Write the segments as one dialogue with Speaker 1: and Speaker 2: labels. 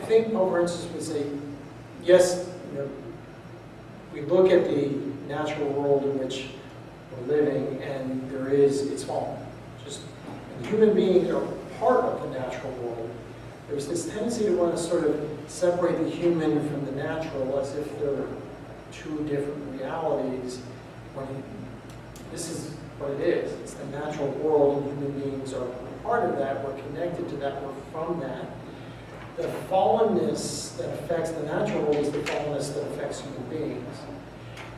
Speaker 1: think Pope Francis would say, yes, we look at the natural world in which we're living, and it's home. And human beings are part of the natural world. There's this tendency to want to sort of separate the human from the natural as if they're two different realities, when this is what it is. It's the natural world, and human beings are part of that. We're connected to that. We're from that. The fallenness that affects the natural world is the fallenness that affects human beings.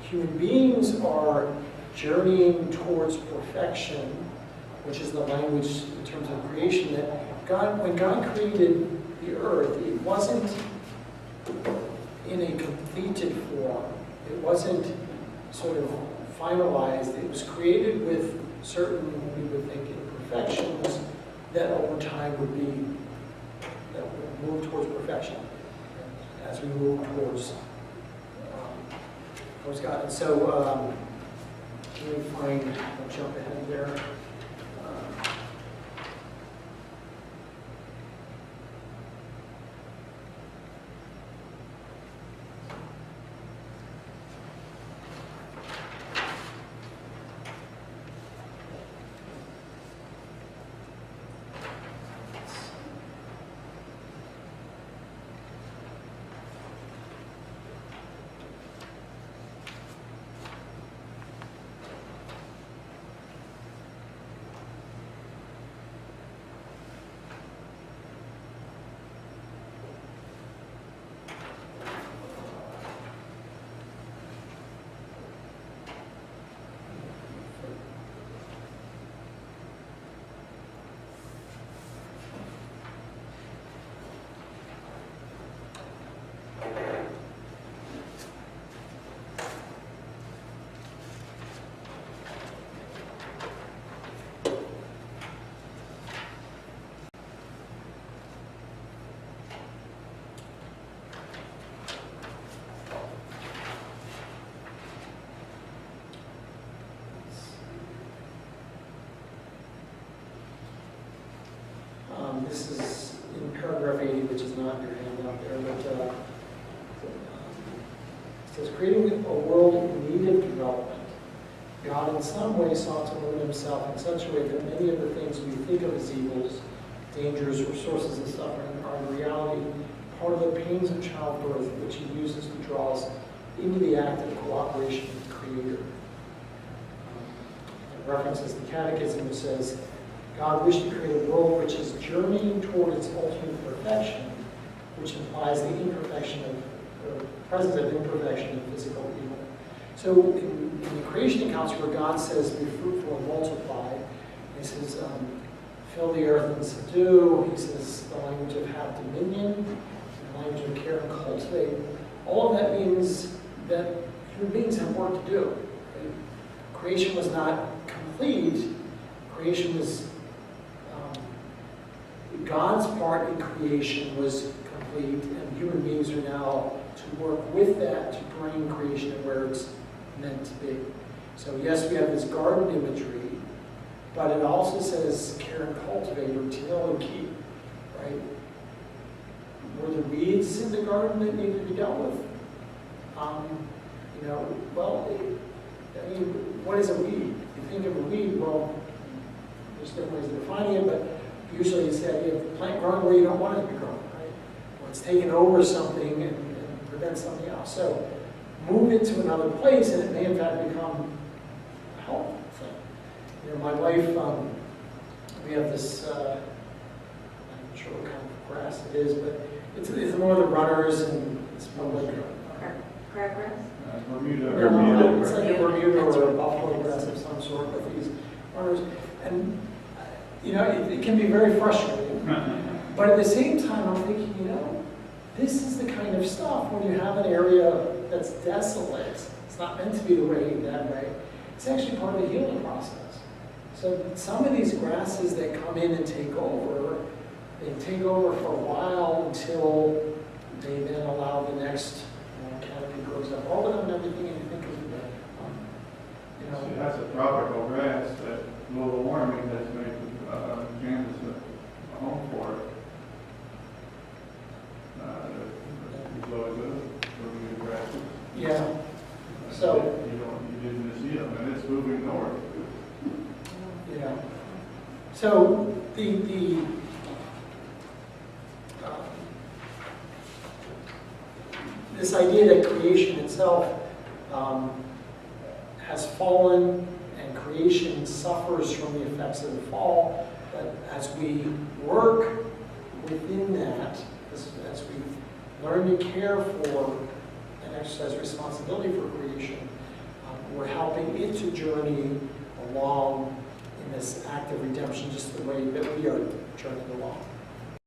Speaker 1: Human beings are journeying towards perfection, which is the language in terms of creation, that when God created the earth, it wasn't in a completed form. It wasn't sort of finalized. It was created with certain, we would think, imperfections that over time would move towards perfection as we move towards God. And so, let me find, I'll jump ahead there. This is in paragraph 80, which is not in your handout there, but it says, creating a world in need of development, God in some way sought to limit himself in such a way that many of the things we think of as evils, dangers, or sources of suffering are in reality part of the pains of childbirth, which he uses to draw us into the act of cooperation with the Creator. It references the Catechism, which says, God wished to create a world which is journeying toward its ultimate perfection, which implies the presence of imperfection in physical evil. So in the creation accounts where God says, be fruitful and multiply, he says, fill the earth and subdue, he says the language of have dominion, the language of care and cultivate. All of that means that human beings have work to do. Right? Creation was not complete. Creation was God's part in creation was complete, and human beings are now to work with that to bring creation to where it's meant to be. So yes, we have this garden imagery, but it also says care and cultivate, or till and keep, right? Were there weeds in the garden that needed to be dealt with? What is a weed? You think of a weed, well, there's different ways of defining it, but usually it's the idea of the plant growing where you don't want it to be growing, right? Or it's taken over something and prevents something else. So move it to another place, and it may in fact become a helpful thing. My wife, we have this, I'm not sure what kind of grass it is, but it's more the runners, and it's more like
Speaker 2: crabgrass?
Speaker 1: Bermuda. It's like a Bermuda or a buffalo grass of some sort, but these runners. And it can be very frustrating. But at the same time, I'm thinking, this is the kind of stuff when you have an area that's desolate, it's not meant to be that way, it's actually part of the healing process. So some of these grasses that come in and take over, they take over for a while until they then allow the next canopy grows up over them and everything, and you think of
Speaker 3: See, that's a tropical grass that global warming has made Kansas a home for it.
Speaker 1: So,
Speaker 3: You didn't see them, and it's moving north.
Speaker 1: yeah. So this idea that creation itself has fallen and creation suffers from the effects of the fall, but as we work within that, as we learn to care for and exercise responsibility for creation, we're helping it to journey along in this act of redemption just the way that we are journeying along.